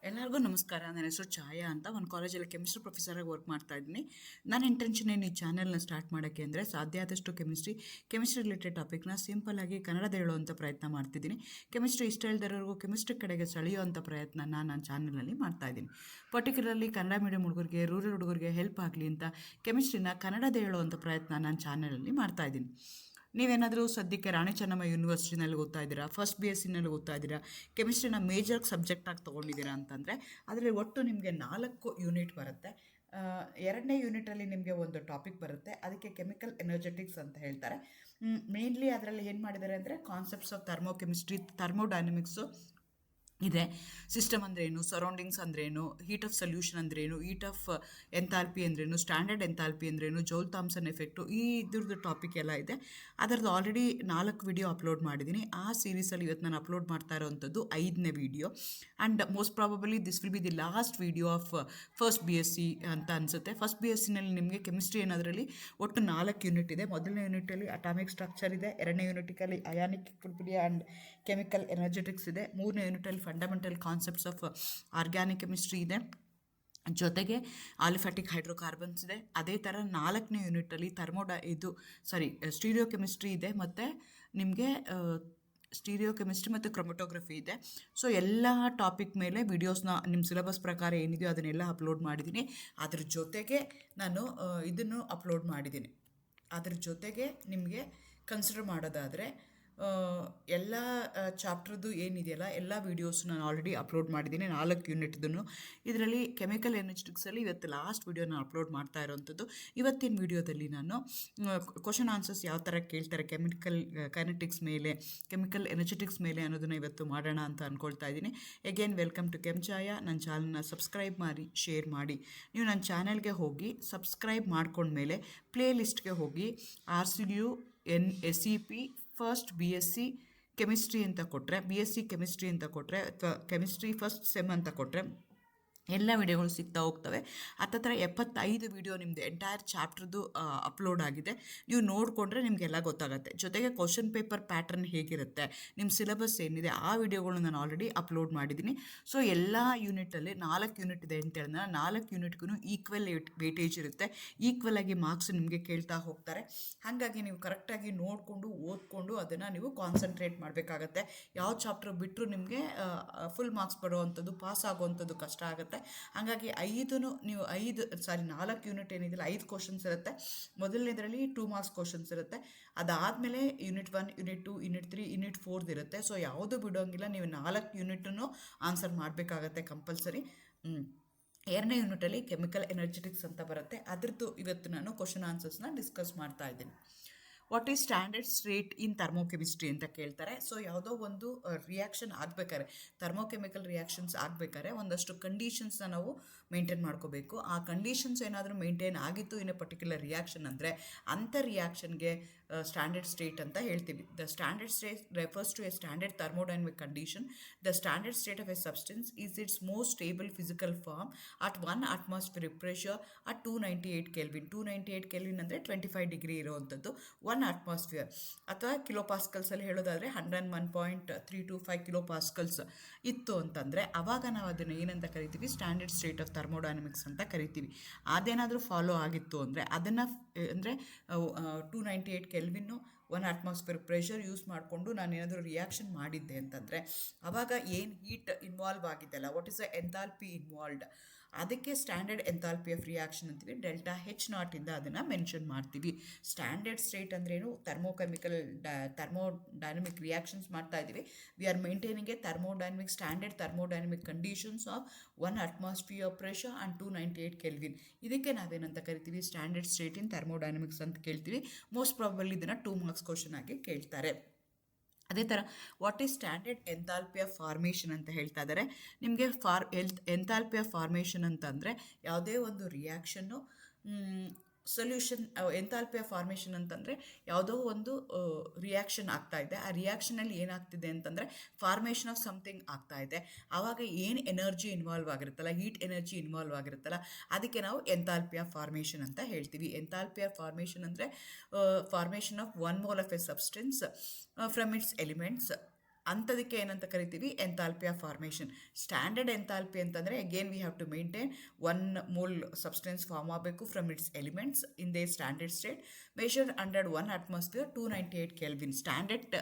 ಎಲ್ಲರಿಗೂ ನಮಸ್ಕಾರ. ನನ್ನ ಹೆಸರು ಛಾಯಾ ಅಂತ. ಒಂದು ಕಾಲೇಜಲ್ಲಿ ಕೆಮಿಸ್ಟ್ರಿ ಪ್ರೊಫೆಸರಾಗಿ ವರ್ಕ್ ಮಾಡ್ತಾ ಇದ್ದೀನಿ. ನನ್ನ ಇಂಟೆನ್ಷನ್ ಏನು ಈ ಚಾನೆಲ್ನ ಸ್ಟಾರ್ಟ್ ಮಾಡೋಕ್ಕೆ ಅಂದರೆ ಸಾಧ್ಯ ಆದಷ್ಟು ಕೆಮಿಸ್ಟ್ರಿ ರಿಲೇಟೆಡ್ ಟಾಪಿಕ್ನ ಸಿಂಪಲ್ಲಾಗಿ ಕನ್ನಡದ ಹೇಳುವಂಥ ಪ್ರಯತ್ನ ಮಾಡ್ತಿದ್ದೀನಿ. ಕೆಮಿಸ್ಟ್ರಿ ಇಷ್ಟ ಇಲ್ದಿರೋರ್ಗೂ ಕೆಮಿಸ್ಟ್ರಿ ಕಡೆಗೆ ಸೆಳೆಯುವಂಥ ಪ್ರಯತ್ನ ನನ್ನ ಚಾನಲ್ನಲ್ಲಿ ಮಾಡ್ತಾ ಇದ್ದೀನಿ. ಪರ್ಟಿಕ್ಯುಲರ್ಲಿ ಕನ್ನಡ ಮೀಡಿಯಂ ಹುಡುಗರಿಗೆ, ರೂರಲ್ ಹುಡುಗರಿಗೆ ಹೆಲ್ಪ್ ಆಗಲಿ ಅಂತ ಕೆಮಿಸ್ಟ್ರಿನ ಕನ್ನಡದ ಹೇಳುವಂಥ ಪ್ರಯತ್ನ ನನ್ನ ಚಾನಲಲ್ಲಿ ಮಾಡ್ತಾ ಇದ್ದೀನಿ. ನೀವೇನಾದರೂ ಸದ್ಯಕ್ಕೆ ರಾಣಿ ಚೆನ್ನಮ್ಮ ಯೂನಿವರ್ಸಿಟಿನಲ್ಲಿ ಓದ್ತಾ ಇದ್ದೀರಾ, ಫಸ್ಟ್ BSc ಓದ್ತಾ ಇದ್ದೀರಾ, ಕೆಮಿಸ್ಟ್ರಿನ ಮೇಜರ್ ಸಬ್ಜೆಕ್ಟಾಗಿ ತೊಗೊಂಡಿದ್ದೀರಾ ಅಂತಂದರೆ ಅದರಲ್ಲಿ ಒಟ್ಟು ನಿಮಗೆ 4 ಯೂನಿಟ್ ಬರುತ್ತೆ. ಎರಡನೇ ಯೂನಿಟಲ್ಲಿ ನಿಮಗೆ ಒಂದು ಟಾಪಿಕ್ ಬರುತ್ತೆ, ಅದಕ್ಕೆ ಕೆಮಿಕಲ್ ಎನರ್ಜೆಟಿಕ್ಸ್ ಅಂತ ಹೇಳ್ತಾರೆ. ಮೇನ್ಲಿ ಅದರಲ್ಲಿ ಏನು ಮಾಡಿದ್ದಾರೆ ಅಂದರೆ ಕಾನ್ಸೆಪ್ಟ್ಸ್ ಆಫ್ ಥರ್ಮೋಕೆಮಿಸ್ಟ್ರಿ, ಥರ್ಮೋಡೈನಮಿಕ್ಸು ಇದೆ. ಸಿಸ್ಟಮ್ ಅಂದ್ರೇನು, ಸರೌಂಡಿಂಗ್ಸ್ ಅಂದ್ರೇನು, ಹೀಟ್ ಆಫ್ ಸೊಲ್ಯೂಷನ್ ಅಂದ್ರೇನು, ಹೀಟ್ ಆಫ್ ಎಂಥಾಲ್ಪಿ ಅಂದ್ರೇನು, ಸ್ಟ್ಯಾಂಡರ್ಡ್ ಎಂಥಾಲ್ಪಿ ಅಂದ್ರೇನು, ಜೌಲ್ ಥಾಮ್ಸನ್ ಎಫೆಕ್ಟು, ಇದ್ರದ್ದು ಟಾಪಿಕ್ ಎಲ್ಲ ಇದೆ. ಅದರದ್ದು ಆಲ್ರೆಡಿ 4 ವಿಡಿಯೋ ಅಪ್ಲೋಡ್ ಮಾಡಿದ್ದೀನಿ. ಆ ಸೀರೀಸಲ್ಲಿ ಇವತ್ತು ನಾನು ಅಪ್ಲೋಡ್ ಮಾಡ್ತಾ ಇರೋವಂಥದ್ದು 5ನೇ video. And most probably this will be the last video of first BSc ಅಂತ ಅನಿಸುತ್ತೆ. ಫಸ್ಟ್ BScನಲ್ಲಿ ನಿಮಗೆ ಕೆಮಿಸ್ಟ್ರಿ ಏನೋದರಲ್ಲಿ ಒಟ್ಟು 4 ಯೂನಿಟ್ ಇದೆ. ಮೊದಲನೇ ಯೂನಿಟಲ್ಲಿ ಅಟಾಮಿಕ್ ಸ್ಟ್ರಕ್ಚರ್ ಇದೆ, ಎರಡನೇ ಯೂನಿಟಲ್ಲಿ ionic equilibrium and chemical energetics ಇದೆ, ಮೂರನೇ ಯೂನಿಟಲ್ಲಿ fundamental concepts of organic chemistry ಇದೆ, ಜೊತೆಗೆ ಆಲಿಫ್ಯಾಟಿಕ್ ಹೈಡ್ರೋಕಾರ್ಬನ್ಸ್ ಇದೆ. ಅದೇ ಥರ 4ನೇ ಯೂನಿಟಲ್ಲಿ ಸ್ಟೀರಿಯೋ ಕೆಮಿಸ್ಟ್ರಿ ಇದೆ, ಮತ್ತು ನಿಮಗೆ ಸ್ಟೀರಿಯೋ ಕೆಮಿಸ್ಟ್ರಿ ಮತ್ತು ಕ್ರೊಮಟೋಗ್ರಫಿ ಇದೆ. ಸೊ ಎಲ್ಲ ಟಾಪಿಕ್ ಮೇಲೆ ವಿಡಿಯೋಸ್ನ ನಿಮ್ಮ ಸಿಲೆಬಸ್ ಪ್ರಕಾರ ಏನಿದೆಯೋ ಅದನ್ನೆಲ್ಲ ಅಪ್ಲೋಡ್ ಮಾಡಿದ್ದೀನಿ. ಅದ್ರ ಜೊತೆಗೆ ನಾನು ಇದನ್ನು ಅಪ್ಲೋಡ್ ಮಾಡಿದ್ದೀನಿ. ಅದ್ರ ಜೊತೆಗೆ ನಿಮಗೆ ಕನ್ಸಿಡರ್ ಮಾಡೋದಾದರೆ ಎಲ್ಲ ಚಾಪ್ಟ್ರದ್ದು ಏನಿದೆಯಲ್ಲ ಎಲ್ಲ ವೀಡಿಯೋಸ್ ನಾನು ಆಲ್ರೆಡಿ ಅಪ್ಲೋಡ್ ಮಾಡಿದ್ದೀನಿ, 4 ಯೂನಿಟ್ದನ್ನು. ಇದರಲ್ಲಿ ಕೆಮಿಕಲ್ ಎನರ್ಜೆಟಿಕ್ಸಲ್ಲಿ ಇವತ್ತು ಲಾಸ್ಟ್ ವೀಡಿಯೋ ನಾನು ಅಪ್ಲೋಡ್ ಮಾಡ್ತಾ ಇರೋವಂಥದ್ದು. ಇವತ್ತಿನ ವೀಡಿಯೋದಲ್ಲಿ ನಾನು ಕ್ವಶನ್ ಆನ್ಸರ್ಸ್ ಯಾವ ಥರ ಕೇಳ್ತಾರೆ ಕೈನೆಟಿಕ್ಸ್ ಮೇಲೆ, ಕೆಮಿಕಲ್ ಎನರ್ಜೆಟಿಕ್ಸ್ ಮೇಲೆ ಅನ್ನೋದನ್ನು ಇವತ್ತು ಮಾಡೋಣ ಅಂತ ಅಂದ್ಕೊಳ್ತಾ ಇದ್ದೀನಿ. Again welcome to Chemchaya. ನನ್ನ ಚಾನಲ್ನ ಸಬ್ಸ್ಕ್ರೈಬ್ ಮಾಡಿ, ಶೇರ್ ಮಾಡಿ. ನೀವು ನನ್ನ ಚಾನಲ್ಗೆ ಹೋಗಿ ಸಬ್ಸ್ಕ್ರೈಬ್ ಮಾಡ್ಕೊಂಡ್ಮೇಲೆ ಪ್ಲೇ ಲಿಸ್ಟ್ಗೆ ಹೋಗಿ RCU SEP first BSc chemistry ಅಂತ ಕೊಟ್ಟರೆ, BSc ಕೆಮಿಸ್ಟ್ರಿ ಅಂತ ಕೊಟ್ಟರೆ, ಅಥವಾ ಕೆಮಿಸ್ಟ್ರಿ ಫಸ್ಟ್ ಸೆಮ್ ಅಂತ ಕೊಟ್ಟರೆ ಎಲ್ಲ ವಿಡಿಯೋಗಳು ಸಿಗ್ತಾ ಹೋಗ್ತವೆ. ಹತ್ತತ್ರ 75 ವಿಡಿಯೋ ನಿಮ್ಮದು ಎಂಟೈರ್ ಚಾಪ್ಟ್ರದ್ದು ಅಪ್ಲೋಡ್ ಆಗಿದೆ. ನೀವು ನೋಡಿಕೊಂಡ್ರೆ ನಿಮಗೆಲ್ಲ ಗೊತ್ತಾಗುತ್ತೆ. ಜೊತೆಗೆ ಕ್ವಶನ್ ಪೇಪರ್ ಪ್ಯಾಟ್ರನ್ ಹೇಗಿರುತ್ತೆ, ನಿಮ್ಮ ಸಿಲೆಬಸ್ ಏನಿದೆ, ಆ ವಿಡಿಯೋಗಳನ್ನ ನಾನು ಆಲ್ರೆಡಿ ಅಪ್ಲೋಡ್ ಮಾಡಿದ್ದೀನಿ. ಸೊ ಎಲ್ಲ ಯೂನಿಟಲ್ಲಿ 4 ಯೂನಿಟ್ ಇದೆ ಅಂತ ಹೇಳಿದ್ರೆ 4 ಯೂನಿಟ್ಗೂ ಈಕ್ವಲ್ ವೇಟೇಜ್ ಇರುತ್ತೆ. ಈಕ್ವಲ್ ಆಗಿ ಮಾರ್ಕ್ಸ್ ನಿಮಗೆ ಕೇಳ್ತಾ ಹೋಗ್ತಾರೆ. ಹಾಗಾಗಿ ನೀವು ಕರೆಕ್ಟಾಗಿ ನೋಡಿಕೊಂಡು ಓದ್ಕೊಂಡು ಅದನ್ನು ನೀವು ಕಾನ್ಸಂಟ್ರೇಟ್ ಮಾಡಬೇಕಾಗತ್ತೆ. ಯಾವ ಚಾಪ್ಟರ್ ಬಿಟ್ಟರು ನಿಮಗೆ ಫುಲ್ ಮಾರ್ಕ್ಸ್ ಬರುವಂಥದ್ದು, ಪಾಸ್ ಆಗುವಂಥದ್ದು ಕಷ್ಟ ಆಗುತ್ತೆ. ಹಾಗಾಗಿ 4 ಯೂನಿಟ್ ಏನಿದೆಯಲ್ಲ 5 ಕ್ವಶನ್ಸ್ ಇರುತ್ತೆ. ಮೊದಲನೇದರಲ್ಲಿ 2 ಮಾರ್ಕ್ಸ್ ಕ್ವಶನ್ಸ್ ಇರುತ್ತೆ. ಅದಾದಮೇಲೆ ಯೂನಿಟ್ 1, ಯೂನಿಟ್ 2, ಯೂನಿಟ್ 3, ಯೂನಿಟ್ 4 ಇರುತ್ತೆ. ಸೊ ಯಾವುದೂ ಬಿಡೋಂಗಿಲ್ಲ, ನೀವು 4 ಯೂನಿಟನ್ನು ಆನ್ಸರ್ ಮಾಡಬೇಕಾಗತ್ತೆ ಕಂಪಲ್ಸರಿ. ಎರಡನೇ ಯೂನಿಟಲ್ಲಿ ಕೆಮಿಕಲ್ ಎನರ್ಜೆಟಿಕ್ಸ್ ಅಂತ ಬರುತ್ತೆ. ಅದ್ರದ್ದು ಇವತ್ತು ನಾನು ಕ್ವಶನ್ ಆನ್ಸರ್ಸ್ನ ಡಿಸ್ಕಸ್ ಮಾಡ್ತಾ ಇದ್ದೀನಿ. What is standard state in thermochemistry ಅಂತ ಕೇಳ್ತಾರೆ. ಸೊ ಯಾವುದೋ ಒಂದು ರಿಯಾಕ್ಷನ್ ಆಗಬೇಕಾದ್ರೆ, ಥರ್ಮೋಕೆಮಿಕಲ್ ರಿಯಾಕ್ಷನ್ಸ್ ಆಗಬೇಕಾದ್ರೆ ಒಂದಷ್ಟು ಕಂಡೀಷನ್ಸ್ನ ನಾವು ಮೇಂಟೈನ್ ಮಾಡ್ಕೋಬೇಕು. ಆ ಕಂಡೀಷನ್ಸ್ ಏನಾದರೂ ಮೇಂಟೈನ್ ಆಗಿತ್ತು ಇನ್ ಎ ಪರ್ಟಿಕ್ಯುಲರ್ ರಿಯಾಕ್ಷನ್ ಅಂದರೆ ಅಂಥ ರಿಯಾಕ್ಷನ್ಗೆ ಸ್ಟ್ಯಾಂಡರ್ಡ್ ಸ್ಟೇಟ್ ಅಂತ ಹೇಳ್ತೀವಿ. The standard state refers to a standard thermodynamic condition. The standard state of a substance is its most stable physical form at 1 atmospheric pressure at 298 Kelvin. 298 Kelvin ಅಂದರೆ 25 degree ಇರುವಂಥದ್ದು. 1 atmosphere ಅಥವಾ ಕಿಲೋಪಾಸ್ಕಲ್ಸಲ್ಲಿ ಹೇಳೋದಾದರೆ 101.325 ಕಿಲೋಪಾಸ್ಕಲ್ಸ್ ಇತ್ತು ಅಂತಂದರೆ ಅವಾಗ ನಾವು ಅದನ್ನು ಏನಂತ ಕರಿತೀವಿ, ಸ್ಟ್ಯಾಂಡರ್ಡ್ ಸ್ಟೇಟ್ ಆಫ್ ಥರ್ಮೋಡೈನಮಿಕ್ಸ್ ಅಂತ ಕರಿತೀವಿ. ಅದೇನಾದರೂ ಫಾಲೋ ಆಗಿತ್ತು ಅಂದರೆ ಅದನ್ನು ಅಂದರೆ 298 ಕೆಲ್ವಿನ್ನು 1 ಅಟ್ಮಾಸ್ಫಿಯರ್ ಪ್ರೆಷರ್ ಯೂಸ್ ಮಾಡಿಕೊಂಡು ನಾನು ಏನಾದರೂ ರಿಯಾಕ್ಷನ್ ಮಾಡಿದ್ದೆ ಅಂತಂದರೆ ಆವಾಗ ಏನು ಹೀಟ್ ಇನ್ವಾಲ್ವ್ ಆಗಿದ್ದೆಲ್ಲ, what is the enthalpy involved, ಅದಕ್ಕೆ ಸ್ಟ್ಯಾಂಡರ್ಡ್ ಎಂಥಾಲ್ಪಿ ಆಫ್ ರಿಯಾಕ್ಷನ್ ಅಂತೀವಿ. ∆H0 ಇಂದ ಅದನ್ನು ಮೆನ್ಷನ್ ಮಾಡ್ತೀವಿ. ಸ್ಟ್ಯಾಂಡರ್ಡ್ ಸ್ಟೇಟ್ ಅಂದ್ರೇನು, ಥರ್ಮೋಡೈನಮಿಕ್ ರಿಯಾಕ್ಷನ್ಸ್ ಮಾಡ್ತಾ ಇದ್ದೀವಿ. We are maintaining a standard thermodynamic conditions of 1 atmosphere pressure and 298 kelvin. ಇದಕ್ಕೆ ನಾವೇನಂತ ಕರಿತೀವಿ, ಸ್ಟ್ಯಾಂಡರ್ಡ್ ಸ್ಟೇಟ್ ಇನ್ ಥರ್ಮೋಡೈನಮಿಕ್ಸ್ ಅಂತ ಕೇಳ್ತೀವಿ. ಮೋಸ್ಟ್ ಪ್ರಾಬಬಲಿ ಇದನ್ನು 2 ಮಾರ್ಕ್ಸ್ ಕ್ವಶನ್ ಆಗಿ ಕೇಳ್ತಾರೆ. ಅದೇ ಥರ what is standard enthalpy of formation ಅಂತ ಹೇಳ್ತಾ ಇದ್ದಾರೆ. ನಿಮಗೆ ಎಂಥಾಲ್ಪಿ ಆಫ್ ಫಾರ್ಮೇಷನ್ ಅಂತಂದರೆ ಯಾವುದೇ ಒಂದು reaction solution, enthalpy of formation ಅಂತಂದರೆ ಯಾವುದೋ ಒಂದು ರಿಯಾಕ್ಷನ್ ಆಗ್ತಾ ಇದೆ. ಆ ರಿಯಾಕ್ಷನಲ್ಲಿ ಏನಾಗ್ತಿದೆ ಅಂತಂದರೆ ಫಾರ್ಮೇಷನ್ ಆಫ್ ಸಮಥಿಂಗ್ ಆಗ್ತಾ ಇದೆ. ಆವಾಗ ಏನು ಎನರ್ಜಿ ಇನ್ವಾಲ್ವ್ ಆಗಿರುತ್ತಲ್ಲ, ಹೀಟ್ ಎನರ್ಜಿ ಇನ್ವಾಲ್ವ್ ಆಗಿರುತ್ತಲ್ಲ, ಅದಕ್ಕೆ ನಾವು ಎಂಥಾಲ್ಪಿ ಆಫ್ ಫಾರ್ಮೇಷನ್ ಅಂತ ಹೇಳ್ತೀವಿ. ಎಂಥಾಲ್ಪಿ ಆಫ್ ಫಾರ್ಮೇಷನ್ ಅಂದರೆ formation of 1 mole of a substance from its elements ಅಂಥದಕ್ಕೆ ಏನಂತ ಕರಿತೀವಿ enthalpy of formation. Standard enthalpy ಅಂತಂದರೆ again we have to maintain 1 mole substance form ಆಗಬೇಕು from its elements in the standard state measured under 1 atmosphere 298 kelvin. Standard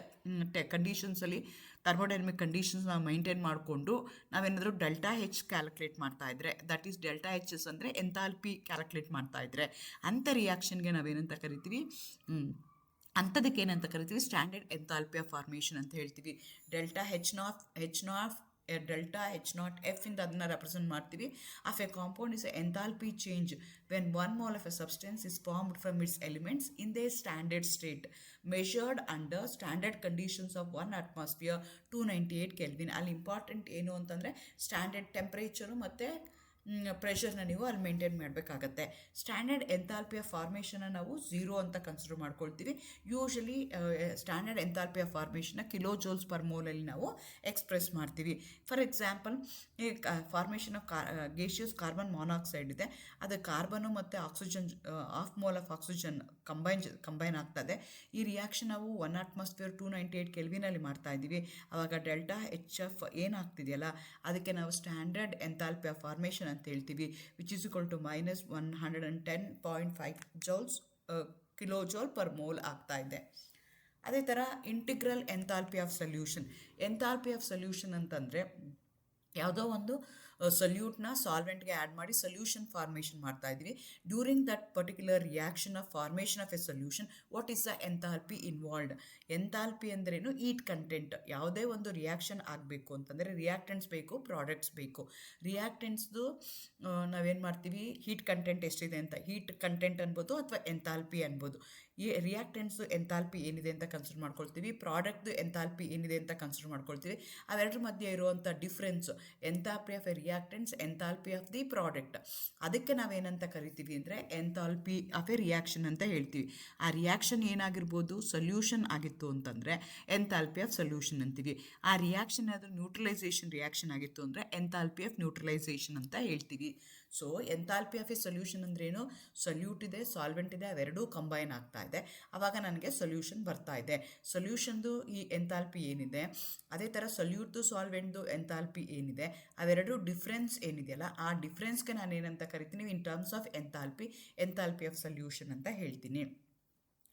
ಕಂಡೀಷನ್ಸಲ್ಲಿ thermodynamic conditions ನಾವು maintain ಮಾಡಿಕೊಂಡು ನಾವೇನಾದರೂ delta H calculate ಮಾಡ್ತಾ ಇದ್ರೆ, that is delta H S ಅಂದರೆ enthalpy calculate ಮಾಡ್ತಾ ಇದ್ರೆ ಅಂಥ ರಿಯಾಕ್ಷನ್ಗೆ ನಾವೇನಂತ ಕರಿತೀವಿ, ಅಂಥದಕ್ಕೆ ಏನಂತ ಕರಿತೀವಿ ಸ್ಟ್ಯಾಂಡರ್ಡ್ ಎಂಥಾಲ್ಪಿ ಆಫ್ ಫಾರ್ಮೇಷನ್ ಅಂತ ಹೇಳ್ತೀವಿ. Delta H not delta H not F ಇಂದ ಅದನ್ನು ರೆಪ್ರೆಸೆಂಟ್ ಮಾಡ್ತೀವಿ. Of A compound is A enthalpy change when 1 mole of a substance is formed from its elements in the standard state measured under standard conditions of 1 atmosphere 298 kelvin. ಅಲ್ಲಿ important ಏನು ಅಂತಂದರೆ standard temperature ಮತ್ತು ಪ್ರೆಷರ್ನ ನೀವು ಅಲ್ಲಿ maintain ಮಾಡಬೇಕಾಗತ್ತೆ. Standard enthalpy of ಫಾರ್ಮೇಷನ್ನ ನಾವು 0 ಅಂತ consider ಮಾಡ್ಕೊಳ್ತೀವಿ. ಯೂಶಲಿ ಸ್ಟ್ಯಾಂಡರ್ಡ್ ಎಂಥಾಲ್ಪಿ ಆಫ್ ಫಾರ್ಮೇಷನ್ನ ಕಿಲೋ ಜೋಲ್ಸ್ ಪರ್ ಮೋಲಲ್ಲಿ ನಾವು ಎಕ್ಸ್ಪ್ರೆಸ್ ಮಾಡ್ತೀವಿ. ಫಾರ್ ಎಕ್ಸಾಂಪಲ್, ಈ ಫಾರ್ಮೇಷನ್ ಆಫ್ ಗೇಷಿಯಸ್ ಕಾರ್ಬನ್ ಇದೆ, ಅದು ಕಾರ್ಬನು ಮತ್ತು oxygen 1/2 mole of oxygen combine ಆಗ್ತದೆ. ಈ ರಿಯಾಕ್ಷನ್ ನಾವು 1 atmosphere 298 ಕೆಲ್ವಿನಲ್ಲಿ ಮಾಡ್ತಾ ಇದ್ದೀವಿ. ಆವಾಗ ಡೆಲ್ಟಾ ಹೆಚ್ ಎಫ್ ಏನಾಗ್ತಿದೆಯಲ್ಲ ಅದಕ್ಕೆ ನಾವು ಸ್ಟ್ಯಾಂಡರ್ಡ್ ಎಂಥಾಲ್ಪಿ ಆಫ್ ಫಾರ್ಮೇಷನ್ ಅಂತ ಹೇಳ್ತೀವಿ, which is equal to -110.5 joules kilo joule per mole ಆಗ್ತಾ ಇದೆ. ಅದೇ ಥರ integral enthalpy of solution. Enthalpy of solution ಅಂತಂದರೆ ಯಾವುದೋ ಒಂದು ಸೊಲ್ಯೂಟ್ನ ಸಾಲ್ವೆಂಟ್ಗೆ ಆ್ಯಡ್ ಮಾಡಿ ಸೊಲ್ಯೂಷನ್ ಫಾರ್ಮೇಷನ್ ಮಾಡ್ತಾ ಇದ್ವಿ. During that particular reaction of formation of a solution what is the enthalpy involved. Enthalpy ಅಂದ್ರೇನು, ಹೀಟ್ ಕಂಟೆಂಟ್. ಯಾವುದೇ ಒಂದು ರಿಯಾಕ್ಷನ್ ಆಗಬೇಕು ಅಂತಂದರೆ ರಿಯಾಕ್ಟೆಂಟ್ಸ್ ಬೇಕು, ಪ್ರಾಡಕ್ಟ್ಸ್ ಬೇಕು. ರಿಯಾಕ್ಟೆಂಟ್ಸ್ದು ನಾವೇನು ಮಾಡ್ತೀವಿ, ಹೀಟ್ ಕಂಟೆಂಟ್ ಎಷ್ಟಿದೆ ಅಂತ ಹೀಟ್ ಕಂಟೆಂಟ್ ಅನ್ಬೋದು ಅಥವಾ ಎಂಥಾಲ್ಪಿ ಅನ್ಬೋದು. ಈ ರಿಯಾಕ್ಟೆಂಟ್ಸು ಎಂಥಾಲ್ಪಿ ಏನಿದೆ ಅಂತ ಕನ್ಸಿಡರ್ ಮಾಡ್ಕೊಳ್ತೀವಿ, ಪ್ರಾಡಕ್ಟ್ದು ಎಂಥಾಲ್ಪಿ ಏನಿದೆ ಅಂತ ಕನ್ಸಿಡರ್ ಮಾಡ್ಕೊಳ್ತೀವಿ. ಅವೆರಡರ ಮಧ್ಯೆ ಇರುವಂಥ difference enthalpy of A reactants, enthalpy of the product, ಅದಕ್ಕೆ ನಾವೇನಂತ ಕರಿತೀವಿ ಅಂದರೆ ಎಂಥಾಲ್ಪಿ ಆಫ್ ಎ ರಿಯಾಕ್ಷನ್ ಅಂತ ಹೇಳ್ತೀವಿ. ಆ ರಿಯಾಕ್ಷನ್ ಏನಾಗಿರ್ಬೋದು, ಸೊಲ್ಯೂಷನ್ ಆಗಿತ್ತು ಅಂತಂದರೆ ಎಂಥಾಲ್ಪಿ ಆಫ್ ಸೊಲ್ಯೂಷನ್ ಅಂತೀವಿ. ಆ ರಿಯಾಕ್ಷನ್ ಏನಾದರೂ ನ್ಯೂಟ್ರಲೈಸೇಷನ್ ರಿಯಾಕ್ಷನ್ ಆಗಿತ್ತು ಅಂದರೆ ಎಂಥಾಲ್ಪಿ ಆಫ್ ನ್ಯೂಟ್ರಲೈಸೇಷನ್ ಅಂತ ಹೇಳ್ತೀವಿ. So enthalpy of a solution ಅಂದ್ರೇನು, ಸೊಲ್ಯೂಟ್ ಇದೆ, ಸಾಲ್ವೆಂಟ್ ಇದೆ, ಅವೆರಡೂ ಕಂಬೈನ್ ಆಗ್ತಾ ಇದೆ, ಆವಾಗ ನನಗೆ ಸೊಲ್ಯೂಷನ್ ಬರ್ತಾ ಇದೆ. ಸೊಲ್ಯೂಷನ್ದು ಈ ಎಂಥಾಲ್ಪಿ ಏನಿದೆ, ಅದೇ ಥರ ಸೊಲ್ಯೂಟ್ದು ಸಾಲ್ವೆಂಟ್ದು ಎಂಥಾಲ್ಪಿ ಏನಿದೆ, ಅವೆರಡು ಡಿಫ್ರೆನ್ಸ್ ಏನಿದೆಯಲ್ಲ ಆ ಡಿಫ್ರೆನ್ಸ್ಗೆ ನಾನು ಏನಂತ ಕರಿತೀನಿ, in terms of enthalpy of solution ಅಂತ ಹೇಳ್ತೀನಿ.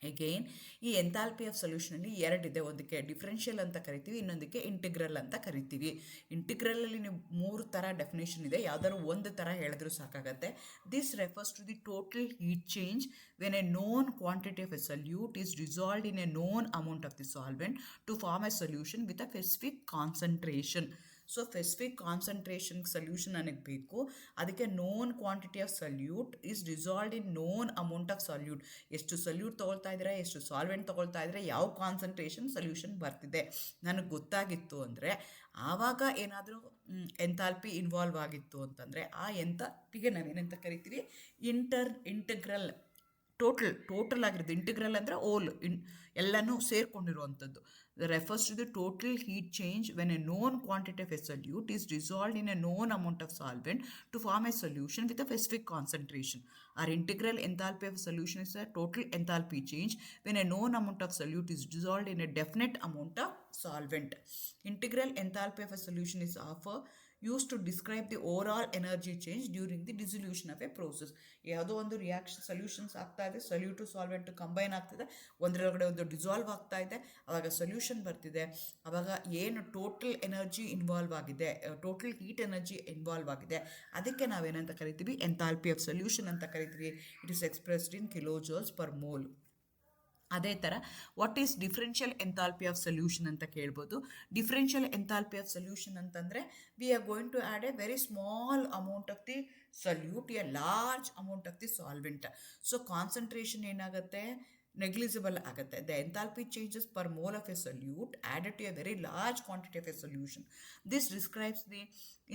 ಅಗೇನ್ ಈ ಎಂಥಾಲ್ಪಿ ಆಫ್ ಸೊಲ್ಯೂಷನಲ್ಲಿ ಎರಡಿದೆ, ಒಂದಕ್ಕೆ ಡಿಫ್ರೆನ್ಷಿಯಲ್ ಅಂತ ಕರಿತೀವಿ, ಇನ್ನೊಂದಕ್ಕೆ ಇಂಟಿಗ್ರಲ್ ಅಂತ ಕರಿತೀವಿ. ಇಂಟಿಗ್ರಲಲ್ಲಿ ನೀವು 3 ಥರ ಡೆಫಿನೇಷನ್ ಇದೆ, ಯಾವ್ದಾದ್ರು ಒಂದು ಥರ ಹೇಳಿದ್ರೂ ಸಾಕಾಗತ್ತೆ. This refers to the total heat change when a known quantity of a solute is dissolved in a known amount of the solvent to form a solution with a specific concentration. So specific concentration solution ನನಗೆ ಬೇಕು, ಅದಕ್ಕೆ known quantity of solute is dissolved in known amount of solute. ಎಷ್ಟು solute ತೊಗೊಳ್ತಾ ಇದ್ರೆ, ಎಷ್ಟು solvent ತೊಗೊಳ್ತಾ ಇದ್ರೆ, ಯಾವ ಕಾನ್ಸಂಟ್ರೇಷನ್ ಸೊಲ್ಯೂಷನ್ ಬರ್ತಿದೆ ನನಗೆ ಗೊತ್ತಾಗಿತ್ತು ಅಂದರೆ ಆವಾಗ ಏನಾದರೂ ಎಂಥಾಲ್ಪಿ ಇನ್ವಾಲ್ವ್ ಆಗಿತ್ತು ಅಂತಂದರೆ ಆ ಎಂಥಾಲ್ಪಿಗೆ ನಾವೇನಂತ ಕರಿತೀವಿ, ಇಂಟಗ್ರಲ್. ಟೋಟಲ್ ಆಗಿರೋದು ಇಂಟಿಗ್ರಲ್ ಅಂದರೆ ಎಲ್ಲನೂ ಸೇರ್ಕೊಂಡಿರುವಂಥದ್ದು. refers to the total heat change when a known quantity of a solute is dissolved in a known amount of solvent to form a solution with a specific concentration. Our integral enthalpy of a solution is a total enthalpy change when a known amount of solute is dissolved in a definite amount of solvent. Integral enthalpy of a solution is used to describe the overall energy change during the dissolution of a process. ಯಾವುದೋ ಒಂದು reaction solutions ಆಗ್ತಾ ಇದೆ, ಸೊಲ್ಯೂಟು ಸಾಲ್ವೆಂಟು combine ಆಗ್ತಿದೆ, ಒಂದರೊಳಗಡೆ ಒಂದು dissolve ಆಗ್ತಾ ಇದೆ, ಆವಾಗ solution ಬರ್ತಿದೆ. ಆವಾಗ ಏನು ಟೋಟಲ್ ಎನರ್ಜಿ ಇನ್ವಾಲ್ವ್ ಆಗಿದೆ, ಟೋಟಲ್ ಹೀಟ್ ಎನರ್ಜಿ ಇನ್ವಾಲ್ವ್ ಆಗಿದೆ, ಅದಕ್ಕೆ ನಾವೇನಂತ ಕರಿತೀವಿ, ಎಂಥಾಲ್ಪಿ ಆಫ್ ಸೊಲ್ಯೂಷನ್ ಅಂತ ಕರಿತೀವಿ. It is expressed in kilo joules per mole. ಅದೇ ಥರ what is differential enthalpy of solution ಅಂತ ಕೇಳ್ಬೋದು. ಡಿಫ್ರೆನ್ಷಿಯಲ್ ಎಂಥಾಲ್ಪಿ ಆಫ್ ಸೊಲ್ಯೂಷನ್ ಅಂತಂದರೆ we are going to add a very small amount of the solute a large amount of the solvent. So concentration ಏನಾಗುತ್ತೆ, negligible ಆಗುತ್ತೆ. The enthalpy changes per mole of a solute added to a very large quantity of a solution. This describes the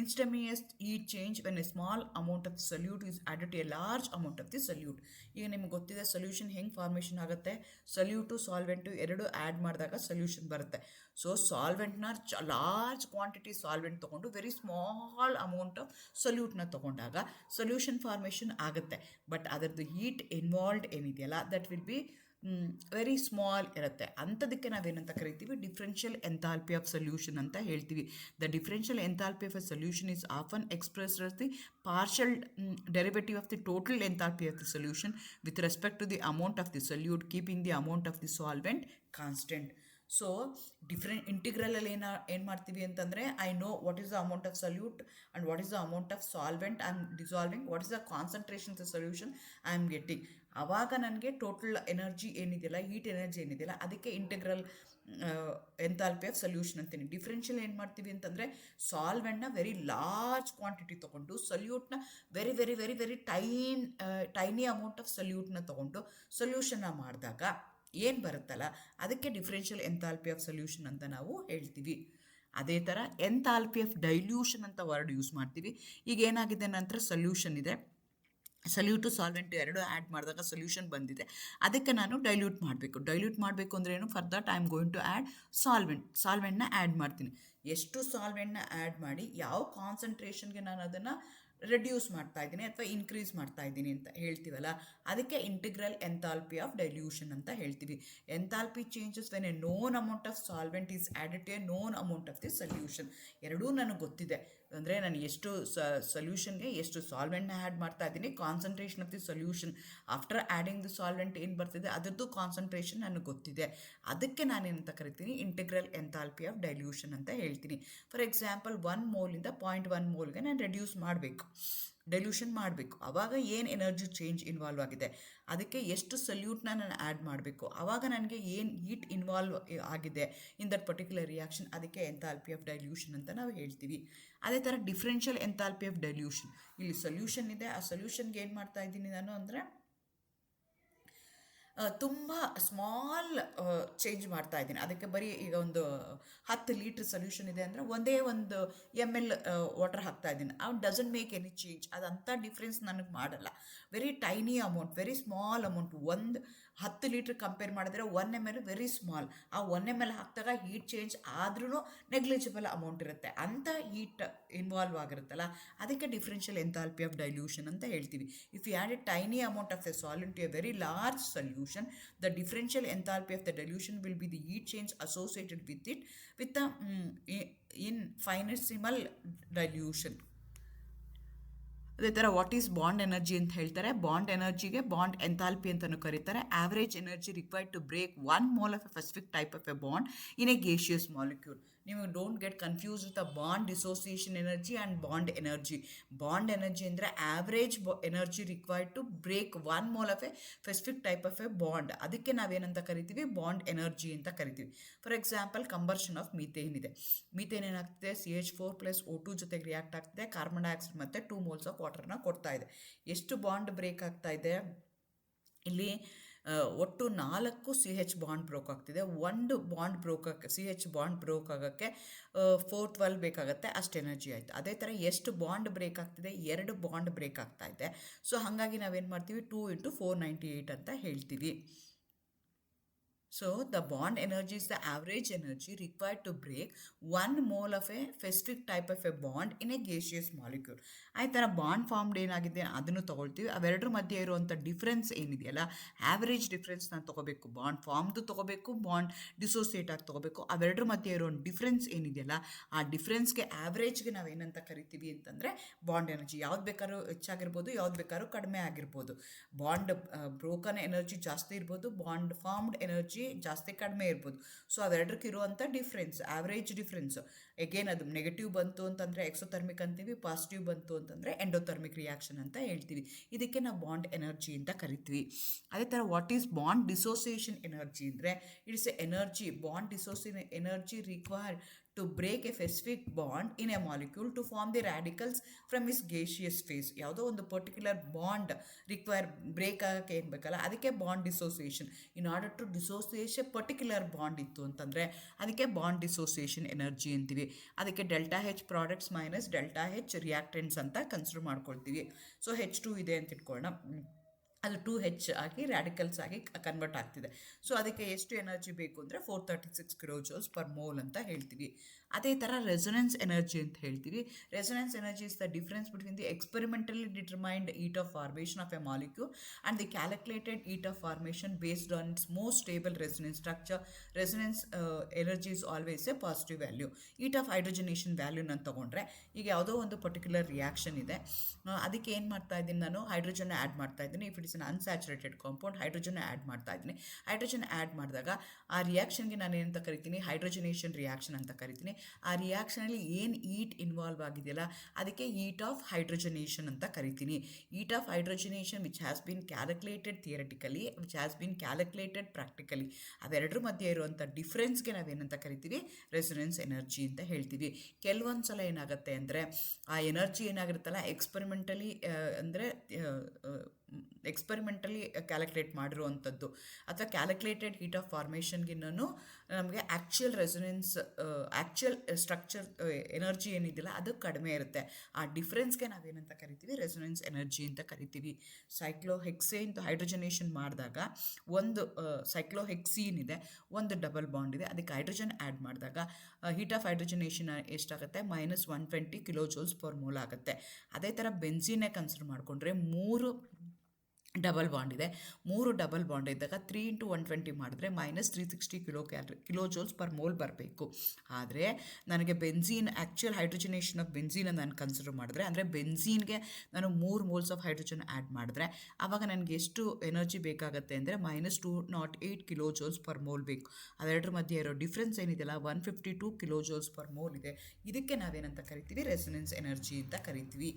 instantaneous heat change when a small amount of the solute is added to a large amount of the solute. ಈಗ ನಿಮ್ಗೆ ಗೊತ್ತಿದೆ solution ಹೆಂಗೆ formation ಆಗುತ್ತೆ, ಸೊಲ್ಯೂಟು ಸಾಲ್ವೆಂಟು ಎರಡು add ಮಾಡಿದಾಗ solution ಬರುತ್ತೆ. So ಸಾಲ್ವೆಂಟ್ನ large quantity solvent ತೊಗೊಂಡು very small amount of ಸೊಲ್ಯೂಟ್ನ ತೊಗೊಂಡಾಗ ಸೊಲ್ಯೂಷನ್ ಫಾರ್ಮೇಷನ್ ಆಗುತ್ತೆ. ಬಟ್ ಅದರದ್ದು ಹೀಟ್ ಇನ್ವಾಲ್ವ್ಡ್ ಏನಿದೆಯಲ್ಲ that will be very small ಇರುತ್ತೆ. ಅಂಥದಕ್ಕೆ ನಾವೇನಂತ ಕರಿತೀವಿ, ಡಿಫ್ರೆನ್ಷಿಯಲ್ ಎಂಥಾಲ್ಪಿ ಆಫ್ ಸೊಲ್ಯೂಷನ್ ಅಂತ ಹೇಳ್ತೀವಿ. The differential enthalpy of a solution is often expressed as the partial derivative of the total enthalpy of the solution with respect to the amount of the solute, keeping the amount of the solvent constant. So ಇಂಟಿಗ್ರಲಲ್ಲಿ ಏನು ಮಾಡ್ತೀವಿ ಅಂತಂದರೆ, I know what is the amount of solute and what is the amount of solvent I am dissolving, what is the concentration the solution I am getting. ಆವಾಗ ನನಗೆ total energy ಏನಿದೆಯಲ್ಲ, heat energy ಏನಿದೆಯಲ್ಲ, ಅದಕ್ಕೆ integral enthalpy of solution ಅಂತೀನಿ. Differential ಏನು ಮಾಡ್ತೀವಿ ಅಂತಂದರೆ, ಸಾಲ್ವೆಂಟ್ನ ವೆರಿ ಲಾರ್ಜ್ ಕ್ವಾಂಟಿಟಿ ತೊಗೊಂಡು, ಸೊಲ್ಯೂಟ್ನ very very very very tiny amount of ಸೊಲ್ಯೂಟ್ನ ತೊಗೊಂಡು ಸೊಲ್ಯೂಷನ್ನ ಮಾಡಿದಾಗ ಏನು ಬರುತ್ತಲ್ಲ, ಅದಕ್ಕೆ ಡಿಫ್ರೆನ್ಷಿಯಲ್ ಎಂಥಾಲ್ಪಿ ಆಫ್ ಸೊಲ್ಯೂಷನ್ ಅಂತ ನಾವು ಹೇಳ್ತೀವಿ. ಅದೇ ಥರ ಎಂಥಾಲ್ಪಿ ಆಫ್ ಡೈಲ್ಯೂಷನ್ ಅಂತ ವರ್ಡ್ ಯೂಸ್ ಮಾಡ್ತೀವಿ. ಈಗ ಏನಾಗಿದೆ ನಂತರ ಸೊಲ್ಯೂಷನ್ ಇದೆ, ಸಲ್ಯೂಟು ಸಾಲ್ವೆಂಟು ಎರಡು ಆ್ಯಡ್ ಮಾಡಿದಾಗ ಸೊಲ್ಯೂಷನ್ ಬಂದಿದೆ, ಅದಕ್ಕೆ ನಾನು ಡೈಲ್ಯೂಟ್ ಮಾಡಬೇಕು ಅಂದರೆ ಏನು, for that I am going to add ಸಾಲ್ವೆಂಟ್ನ ಆ್ಯಡ್ ಮಾಡ್ತೀನಿ. ಎಷ್ಟು ಸಾಲ್ವೆಂಟ್ನ ಆ್ಯಡ್ ಮಾಡಿ ಯಾವ ಕಾನ್ಸಂಟ್ರೇಷನ್ಗೆ ನಾನು ಅದನ್ನು ರೆಡ್ಯೂಸ್ ಮಾಡ್ತಾ ಇದ್ದೀನಿ ಅಥವಾ ಇನ್ಕ್ರೀಸ್ ಮಾಡ್ತಾ ಇದ್ದೀನಿ ಅಂತ ಹೇಳ್ತೀವಲ್ಲ, ಅದಕ್ಕೆ ಇಂಟಿಗ್ರಲ್ ಎಂಥಾಲ್ಪಿ ಆಫ್ ಡೈಲ್ಯೂಷನ್ ಅಂತ ಹೇಳ್ತೀವಿ. Enthalpy changes when a known amount of solvent is added to a known amount of the solution. ಎರಡೂ ನನಗೆ ಗೊತ್ತಿದೆ, ಅಂದರೆ ನಾನು ಎಷ್ಟು ಸೊಲ್ಯೂಷನ್ಗೆ ಎಷ್ಟು ಸಾಲ್ವೆಂಟ್ನ ಆ್ಯಡ್ ಮಾಡ್ತಾ ಇದ್ದೀನಿ, concentration of the solution after adding the solvent ಏನು ಬರ್ತಿದೆ ಅದರದ್ದು ಕಾನ್ಸಂಟ್ರೇಷನ್ ನನಗೆ ಗೊತ್ತಿದೆ. ಅದಕ್ಕೆ ನಾನೇನಂತ ಕರಿತೀನಿ, ಇಂಟಿಗ್ರಲ್ ಎಂಥಾಲ್ಪಿ ಆಫ್ ಡೈಲ್ಯೂಷನ್ ಅಂತ ಹೇಳ್ತೀನಿ. ಫಾರ್ ಎಕ್ಸಾಂಪಲ್ 1 ಮೋಲಿಂದ 0.1 ಮೋಲ್ಗೆ ನಾನು ರೆಡ್ಯೂಸ್ ಮಾಡಬೇಕು, ಡೈಲ್ಯೂಷನ್ ಮಾಡಬೇಕು. ಆವಾಗ ಏನು ಎನರ್ಜಿ ಚೇಂಜ್ ಇನ್ವಾಲ್ವ್ ಆಗಿದೆ, ಅದಕ್ಕೆ ಎಷ್ಟು ಸಲ್ಯೂಟ್ನ ನಾನು ಆ್ಯಡ್ ಮಾಡಬೇಕು, ಆವಾಗ ನನಗೆ ಏನು ಹೀಟ್ ಇನ್ವಾಲ್ವ್ ಆಗಿದೆ ಇನ್ ದಟ್ ಪರ್ಟಿಕ್ಯುಲರ್ ರಿಯಾಕ್ಷನ್, ಅದಕ್ಕೆ ಎಂಥಾಲ್ಪಿ ಆಫ್ ಡೈಲ್ಯೂಷನ್ ಅಂತ ನಾವು ಹೇಳ್ತೀವಿ. ಅದೇ ಥರ ಡಿಫ್ರೆನ್ಷಿಯಲ್ ಎಂಥಾಲ್ಪಿ ಆಫ್ ಡೈಲ್ಯೂಷನ್, ಇಲ್ಲಿ ಸೊಲ್ಯೂಷನ್ ಇದೆ, ಆ ಸೊಲ್ಯೂಷನ್ಗೆ ಏನು ಮಾಡ್ತಾ ಇದ್ದೀನಿ ನಾನು ಅಂದರೆ ತುಂಬ ಸ್ಮಾಲ್ ಚೇಂಜ್ ಮಾಡ್ತಾ ಇದ್ದೀನಿ. ಅದಕ್ಕೆ ಬರೀ ಈಗ ಒಂದು 10 ಲೀಟ್ರ್ ಸೊಲ್ಯೂಷನ್ ಇದೆ ಅಂದರೆ ಒಂದೇ ಒಂದು ml ವಾಟರ್ ಹಾಕ್ತಾ ಇದ್ದೀನಿ, ಅವ್ನು ಡಸಂಟ್ ಮೇಕ್ ಎನಿ ಚೇಂಜ್. ಅದಂಥ ಡಿಫ್ರೆನ್ಸ್ ನನಗೆ ಮಾಡಲ್ಲ. Very tiny amount, very small amount. 10 litre compare ಮಾಡಿದ್ರೆ 1 ml ವೆರಿ ಸ್ಮಾಲ್. ಆ 1 ml ಹಾಕಿದಾಗ ಹೀಟ್ ಚೇಂಜ್ ಆದ್ರೂ ನೆಗ್ಲಿಜಿಬಲ್ ಅಮೌಂಟ್ ಇರುತ್ತೆ, ಅಂಥ ಹೀಟ್ ಇನ್ವಾಲ್ವ್ ಆಗಿರುತ್ತಲ್ಲ, ಅದಕ್ಕೆ ಡಿಫ್ರೆನ್ಷಿಯಲ್ ಎಂಥಾಲ್ಪಿ ಆಫ್ ಡೈಲ್ಯೂಷನ್ ಅಂತ ಹೇಳ್ತೀವಿ. If you add a tiny amount of a solvent to a very large solution, the differential enthalpy of the dilution will be the heat change associated with it with the infinitesimal dilution. ಅದೇ ಥರ what is bond energy ಅಂತ ಹೇಳ್ತಾರೆ. Bond ಎನರ್ಜಿಗೆ bond enthalpy ಅಂತಲೂ ಕರೀತಾರೆ. Average energy required to break 1 mole of a specific type of a bond in a gaseous molecule. ನೀವು don't get confuse with the bond dissociation energy and bond energy. Bond energy ಅಂದರೆ average energy required to break 1 mole of a specific type of a bond, ಅದಕ್ಕೆ ನಾವೇನಂತ ಕರಿತೀವಿ, bond energy ಅಂತ ಕರಿತೀವಿ. For example combustion of methane ಇದೆ. Methane ಏನಾಗ್ತಿದೆ, CH4+O2 ಜೊತೆಗೆ react ಆಗ್ತಿದೆ, ಕಾರ್ಬನ್ ಡೈಆಕ್ಸೈಡ್ ಮತ್ತು 2 moles ಆಫ್ ವಾಟರ್ನ ಕೊಡ್ತಾ ಇದೆ. ಎಷ್ಟು ಬಾಂಡ್ ಬ್ರೇಕ್ ಆಗ್ತಾ ಇದೆ ಇಲ್ಲಿ, ಒಟ್ಟು 4 CH ಬಾಂಡ್ ಬ್ರೋಕ್ ಆಗ್ತಿದೆ. 1 bond broke CH bond broke ಆಗೋಕ್ಕೆ 412 ಬೇಕಾಗುತ್ತೆ, ಅಷ್ಟು ಎನರ್ಜಿ ಆಯಿತು. ಅದೇ ಥರ ಎಷ್ಟು ಬಾಂಡ್ ಬ್ರೇಕ್ ಆಗ್ತಿದೆ, 2 ಬಾಂಡ್ ಬ್ರೇಕ್ ಆಗ್ತಾ ಇದೆ. ಸೊ ಹಾಗಾಗಿ ನಾವೇನು ಮಾಡ್ತೀವಿ, 2 × 498 ಅಂತ ಹೇಳ್ತೀವಿ. So the bond energy is the average energy required to break 1 mole of a specific type of a bond in a gaseous molecule. ಆ ಥರ ಬಾಂಡ್ ಫಾರ್ಮ್ಡ್ ಏನಾಗಿದೆ ಅದನ್ನು ತೊಗೊಳ್ತೀವಿ. ಅವೆರಡರ ಮಧ್ಯೆ ಇರುವಂಥ ಡಿಫ್ರೆನ್ಸ್ ಏನಿದೆಯಲ್ಲ, ಆ್ಯಾವ್ರೇಜ್ ಡಿಫ್ರೆನ್ಸ್ನ ತೊಗೋಬೇಕು. ಬಾಂಡ್ ಫಾರ್ಮ್ದು ತೊಗೋಬೇಕು, ಬಾಂಡ್ ಡಿಸೋಸಿಯೇಟ್ ಆಗಿ ತೊಗೋಬೇಕು. ಅವೆರಡರ ಮಧ್ಯೆ ಇರೋ ಡಿಫ್ರೆನ್ಸ್ ಏನಿದೆಯಲ್ಲ, ಆ ಡಿಫ್ರೆನ್ಸ್ಗೆ ಆ್ಯಾವ್ರೇಜ್ಗೆ ನಾವೇನಂತ ಕರಿತೀವಿ ಅಂತಂದರೆ ಬಾಂಡ್ ಎನರ್ಜಿ. ಯಾವ್ದು ಬೇಕಾದ್ರೂ ಹೆಚ್ಚಾಗಿರ್ಬೋದು, ಯಾವ್ದು ಬೇಕಾದ್ರೂ ಕಡಿಮೆ ಆಗಿರ್ಬೋದು. ಬಾಂಡ್ ಬ್ರೋಕನ್ ಎನರ್ಜಿ ಜಾಸ್ತಿ ಇರ್ಬೋದು, ಬಾಂಡ್ ಫಾರ್ಮ್ಡ್ ಎನರ್ಜಿ ಜಾಸ್ತಿ ಕಡಿಮೆ ಇರ್ಬೋದು. ಸೊ ಅವೆರಡಕ್ಕೆ ಇರುವಂಥ ಡಿಫ್ರೆನ್ಸ್, ಆವ್ರೇಜ್ ಡಿಫ್ರೆನ್ಸ್. ಎಗೇನ್ ಅದು ನೆಗೆಟಿವ್ ಬಂತು ಅಂತಂದರೆ ಎಕ್ಸೋಥರ್ಮಿಕ್ ಅಂತೀವಿ, ಪಾಸಿಟಿವ್ ಬಂತು ಅಂತಂದರೆ ಎಂಡೋಥರ್ಮಿಕ್ ರಿಯಾಕ್ಷನ್ ಅಂತ ಹೇಳ್ತೀವಿ. ಇದಕ್ಕೆ ನಾವು ಬಾಂಡ್ ಎನರ್ಜಿ ಅಂತ ಕರಿತೀವಿ. ಅದೇ ಥರ what is bond dissociation energy ಅಂದರೆ, it's a energy, bond dissociation energy required to break a specific bond in a molecule to form the radicals from its gaseous phase. ಯಾವುದೋ ಒಂದು ಪರ್ಟಿಕ್ಯುಲರ್ ಬಾಂಡ್ ಬ್ರೇಕ್ ಆಗೋಕ್ಕೆ ಏನು ಬೇಕಲ್ಲ, ಅದಕ್ಕೆ bond dissociation. In order to dissociation particular bond ಇತ್ತು ಅಂತಂದರೆ ಅದಕ್ಕೆ bond dissociation energy ಅಂತೀವಿ. ಅದಕ್ಕೆ ΔH products minus ΔH reactants ಅಂತ ಕನ್ಸಿಡರ್ ಮಾಡ್ಕೊಳ್ತೀವಿ. ಸೊ H2 ಇದೆ ಅಂತ ಇಟ್ಕೊಳ್ಳೋಣ, ಅದು 2H ಆಗಿ ರ್ಯಾಡಿಕಲ್ಸ್ ಆಗಿ ಕನ್ವರ್ಟ್ ಆಗ್ತಿದೆ. ಸೊ ಅದಕ್ಕೆ ಎಷ್ಟು ಎನರ್ಜಿ ಬೇಕು ಅಂದರೆ 436 kJ per mole ಅಂತ ಹೇಳ್ತೀವಿ. ಅದೇ ಥರ ರೆಸೊನೆನ್ಸ್ ಎನರ್ಜಿ ಅಂತ ಹೇಳ್ತೀವಿ. Resonance energy is the difference between the experimentally determined heat of formation of a molecule and the calculated heat of formation based on its most stable resonance structure. Resonance energy is always a positive value. Heat of hydrogenation value ನಾನು ತಗೊಂಡ್ರೆ ಈಗ ಯಾವುದೋ ಒಂದು particular reaction ಇದೆ, ಅದಕ್ಕೆ ಏನು ಮಾಡ್ತಾ ಇದ್ದೀನಿ, ನಾನು ಹೈಡ್ರೋಜನ್ ಆ್ಯಡ್ ಮಾಡ್ತಾ ಇದ್ದೀನಿ. If it is an unsaturated compound, hydrogen add ಮಾಡ್ತಾ ಇದ್ದೀನಿ. ಹೈಡ್ರೋಜನ್ ಆ್ಯಡ್ ಮಾಡಿದಾಗ ಆ ರಿಯಾಕ್ಷನ್ಗೆ ನಾನು ಏನಂತ ಕರಿತೀನಿ, ಹೈಡ್ರೋಜನೇಷನ್ ರಿಯಾಕ್ಷನ್ ಅಂತ ಕರಿತೀನಿ. ಆ ರಿಯಾಕ್ಷನಲ್ಲಿ ಏನು ಈಟ್ ಇನ್ವಾಲ್ವ್ ಆಗಿದೆಯಲ್ಲ ಅದಕ್ಕೆ ಈಟ್ ಆಫ್ ಹೈಡ್ರೋಜನೇಷನ್ ಅಂತ ಕರಿತೀನಿ. Heat of hydrogenation which has been calculated theoretically, which has been calculated practically. ಅವೆರಡರ ಮಧ್ಯೆ ಇರುವಂಥ ಡಿಫ್ರೆನ್ಸ್ಗೆ ನಾವೇನಂತ ಕರಿತೀವಿ, ರೆಸೊನೆನ್ಸ್ ಎನರ್ಜಿ ಅಂತ ಹೇಳ್ತೀವಿ. ಕೆಲವೊಂದು ಸಲ ಏನಾಗುತ್ತೆ ಅಂದರೆ ಆ ಎನರ್ಜಿ ಏನಾಗಿರುತ್ತಲ್ಲ ಎಕ್ಸ್ಪೆರಿಮೆಂಟಲಿ ಅಂದರೆ ಎಕ್ಸ್ಪೆರಿಮೆಂಟಲಿ ಕ್ಯಾಲ್ಕುಲೇಟ್ ಮಾಡಿರುವಂಥದ್ದು ಅಥವಾ ಕ್ಯಾಲ್ಕುಲೇಟೆಡ್ ಹೀಟ್ ಆಫ್ ಫಾರ್ಮೇಷನ್ಗಿನ್ನೂ ನಮಗೆ actual resonance actual structure energy ಏನಿದೆಯಲ್ಲ ಅದು ಕಡಿಮೆ ಇರುತ್ತೆ. ಆ ಡಿಫ್ರೆನ್ಸ್ಗೆ ನಾವೇನಂತ ಕರಿತೀವಿ, ರೆಸೊನೆನ್ಸ್ ಎನರ್ಜಿ ಅಂತ ಕರಿತೀವಿ. ಸೈಕ್ಲೋಹೆಕ್ಸೇನ್ ಹೈಡ್ರೋಜನೇಷನ್ ಮಾಡಿದಾಗ ಒಂದು ಸೈಕ್ಲೋಹೆಕ್ಸೀನ್ ಇದೆ, ಒಂದು ಡಬಲ್ ಬಾಂಡ್ ಇದೆ, ಅದಕ್ಕೆ ಹೈಡ್ರೋಜನ್ ಆ್ಯಡ್ ಮಾಡಿದಾಗ ಹೀಟ್ ಆಫ್ ಹೈಡ್ರೋಜನೇಷನ್ ಎಷ್ಟಾಗುತ್ತೆ, -120 kJ/mol ಆಗುತ್ತೆ. ಅದೇ ಥರ ಬೆನ್ಝೀನೇ ಕನ್ಸಿಡರ್ ಮಾಡಿಕೊಂಡ್ರೆ 3 ಡಬಲ್ ಬಾಂಡ್ ಇದೆ, 3 ಡಬಲ್ ಬಾಂಡ್ ಇದ್ದಾಗ 3 × 120 ಮಾಡಿದ್ರೆ -360 kJ/mol ಬರಬೇಕು. ಆದರೆ ನನಗೆ ಬೆನ್ಝೀನ್ ಆ್ಯಕ್ಚುಯಲ್ ಹೈಡ್ರೋಜನೇಷನ್ ಆಫ್ ಬೆನ್ಝೀನ ನಾನು ಕನ್ಸಿಡರ್ ಮಾಡಿದ್ರೆ, ಅಂದರೆ ಬೆನ್ಝೀನ್ಗೆ ನಾನು 3 moles ಆಫ್ ಹೈಡ್ರೋಜನ್ ಆ್ಯಡ್ ಮಾಡಿದ್ರೆ ಆವಾಗ ನನಗೆ ಎಷ್ಟು ಎನರ್ಜಿ ಬೇಕಾಗುತ್ತೆ ಅಂದರೆ -208 kJ/mol ಬೇಕು. ಅವೆರಡರ ಮಧ್ಯೆ ಇರೋ ಡಿಫ್ರೆನ್ಸ್ ಏನಿದೆಯಲ್ಲ 152 kJ/mol ಇದೆ. ಇದಕ್ಕೆ ನಾವೇನಂತ ಕರಿತೀವಿ, ರೆಸೊನೆನ್ಸ್ ಎನರ್ಜಿ ಅಂತ ಕರಿತೀವಿ.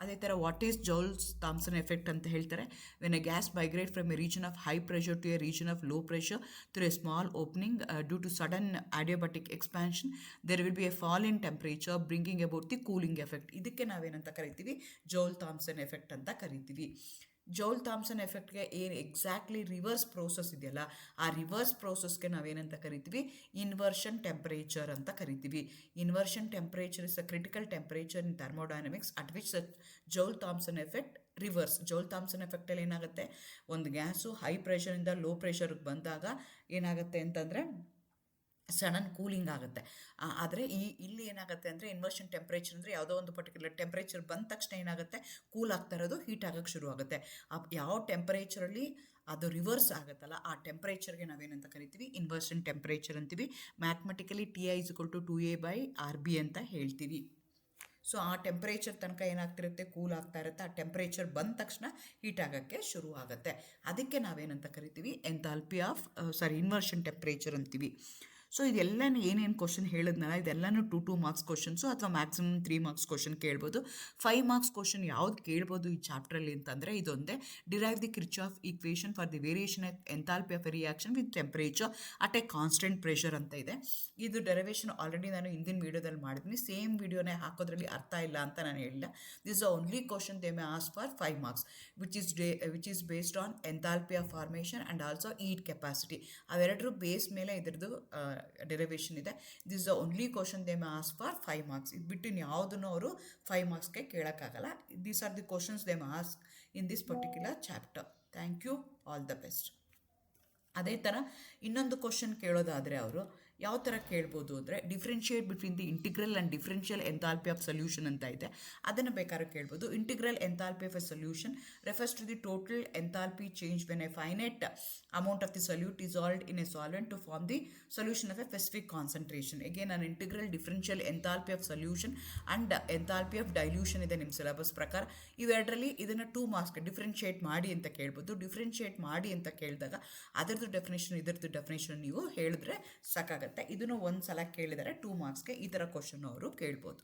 ಅದೇ ಥರ what is joules Thomson effect ಅಂತ ಹೇಳ್ತಾರೆ. When a gas migrate from a region of high pressure to a region of low pressure through a small opening due to sudden adiabatic expansion there will be a fall in temperature bringing about the cooling effect. ಇದಕ್ಕೆ ನಾವೇನಂತ ಕರಿತೀವಿ, joule Thomson effect ಅಂತ ಕರಿತೀವಿ. Joule Thomson ಎಫೆಕ್ಟ್ಗೆ ಏನು exactly reverse process ಇದೆಯಲ್ಲ ಆ reverse ಪ್ರೋಸೆಸ್ಗೆ ನಾವೇನಂತ ಕರಿತೀವಿ, ಇನ್ವರ್ಷನ್ ಟೆಂಪ್ರೇಚರ್ ಅಂತ ಕರಿತೀವಿ. Inversion temperature is a critical temperature in thermodynamics at which Joule Thomson effect reverse. Joule Thomson ಎಫೆಕ್ಟಲ್ಲಿ ಏನಾಗುತ್ತೆ, ಒಂದು ಗ್ಯಾಸು ಹೈ ಪ್ರೆಷರಿಂದ ಲೋ ಪ್ರೆಷರ್ಗೆ ಬಂದಾಗ ಏನಾಗುತ್ತೆ ಅಂತಂದರೆ ಸಡನ್ ಕೂಲಿಂಗ್ ಆಗುತ್ತೆ. ಆದರೆ ಇಲ್ಲಿ ಏನಾಗುತ್ತೆ ಅಂದರೆ ಇನ್ವರ್ಷನ್ ಟೆಂಪ್ರೇಚರ್ ಅಂದರೆ ಯಾವುದೋ ಒಂದು ಪರ್ಟಿಕ್ಯುಲರ್ ಟೆಂಪ್ರೇಚರ್ ಬಂದ ತಕ್ಷಣ ಏನಾಗುತ್ತೆ, ಕೂಲ್ ಆಗ್ತಾ ಇರೋದು ಹೀಟ್ ಆಗೋಕ್ಕೆ ಶುರು ಆಗುತ್ತೆ. ಯಾವ ಟೆಂಪ್ರೇಚರಲ್ಲಿ ಅದು ರಿವರ್ಸ್ ಆಗುತ್ತಲ್ಲ ಆ ಟೆಂಪ್ರೇಚರ್ಗೆ ನಾವೇನಂತ ಕರಿತೀವಿ, ಇನ್ವರ್ಷನ್ ಟೆಂಪ್ರೇಚರ್ ಅಂತೀವಿ. ಮ್ಯಾಥಮೆಟಿಕಲಿ Ti = 2A/RB ಅಂತ ಹೇಳ್ತೀವಿ. ಸೊ ಆ ಟೆಂಪ್ರೇಚರ್ ತನಕ ಏನಾಗ್ತಿರುತ್ತೆ, ಕೂಲ್ ಆಗ್ತಾ ಇರುತ್ತೆ. ಆ ಟೆಂಪ್ರೇಚರ್ ಬಂದ ತಕ್ಷಣ ಹೀಟ್ ಆಗೋಕ್ಕೆ ಶುರು ಆಗುತ್ತೆ. ಅದಕ್ಕೆ ನಾವೇನಂತ ಕರಿತೀವಿ, ಎಂಥಾಲ್ಪಿ ಆಫ್ ಇನ್ವರ್ಷನ್ ಟೆಂಪ್ರೇಚರ್ ಅಂತೀವಿ. ಸೊ ಇದೆಲ್ಲನೂ ಏನೇನು ಕ್ವಶನ್ ಹೇಳಿದ್ನಲ್ಲ ಇದೆಲ್ಲನೂ 2 ಮಾರ್ಕ್ಸ್ ಕ್ವಶನ್ಸು ಅಥವಾ ಮ್ಯಾಕ್ಸಿಮಮ್ 3 ಮಾರ್ಕ್ಸ್ ಕ್ವಶನ್ ಕೇಳ್ಬೋದು. 5 ಮಾರ್ಕ್ಸ್ ಕ್ವಶನ್ ಯಾವ್ದು ಕೇಳ್ಬೋದು ಈ ಚಾಪ್ಟ್ರಲ್ಲಿ ಅಂತಂದರೆ ಇದೊಂದೇ, derive the Kirchhoff equation for the variation enthalpy of A reaction with temperature at A constant pressure ಅಂತ ಇದೆ. ಇದು ಡೆರಿವೇಷನ್ ಆಲ್ರೆಡಿ ನಾನು ಹಿಂದಿನ ವೀಡಿಯೋದಲ್ಲಿ ಮಾಡಿದ್ದೀನಿ. ಸೇಮ್ ವೀಡಿಯೋನೇ ಹಾಕೋದ್ರಲ್ಲಿ ಅರ್ಥ ಇಲ್ಲ ಅಂತ ನಾನು ಹೇಳಿಲ್ಲ. This is only question they may ask for 5 marks which is based on enthalpy of formation and also heat capacity. ಅವೆರಡರೂ ಬೇಸ್ ಮೇಲೆ ಇದರದ್ದು ಡೆರಿವೇಷನ್ ಇದೆ. This is the only question they may ask for 5 marks. ಇದು ಬಿಟ್ಟು ಯಾವುದನ್ನು ಅವರು 5 ಮಾರ್ಕ್ಸ್ಗೆ ಕೇಳೋಕ್ಕಾಗಲ್ಲ. These are the questions they may ask in this particular chapter. Thank you, all the best. ಅದೇ ಥರ ಇನ್ನೊಂದು ಕ್ವಶನ್ ಕೇಳೋದಾದರೆ ಅವರು ಯಾವ ಥರ ಕೇಳ್ಬೋದು ಅಂದರೆ, differentiate between the integral and differential enthalpy of solution ಅಂತ ಇದೆ. ಅದನ್ನು ಬೇಕಾದ್ರೆ ಕೇಳ್ಬೋದು. Integral enthalpy of a solution refers to the total enthalpy change when a finite amount of the solute dissolved in a solvent to form the solution of a specific concentration. Again and integral, differential enthalpy of solution and enthalpy of dilution ಇದೆ ನಿಮ್ಮ syllabus ಪ್ರಕಾರ. ಇವೆರಡರಲ್ಲಿ ಇದನ್ನು 2 ಮಾರ್ಕ್ಸ್ಗೆ differentiate ಮಾಡಿ ಅಂತ ಕೇಳ್ಬೋದು. Differentiate ಮಾಡಿ ಅಂತ ಕೇಳಿದಾಗ ಅದರದ್ದು ಡೆಫಿನೇಷನ್ ಇದರದ್ದು ಡೆಫಿನೇಷನ್ ನೀವು ಹೇಳಿದ್ರೆ ಸಾಕಾಗುತ್ತೆ. ಇದನ್ನು ಒಂದು ಸಲ ಕೇಳಿದರೆ 2 ಮಾರ್ಕ್ಸ್ಗೆ ಈ ಥರ ಕ್ವಶನ್ ಅವರು ಕೇಳ್ಬೋದು.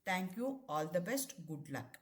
Thank you, all the best, good luck.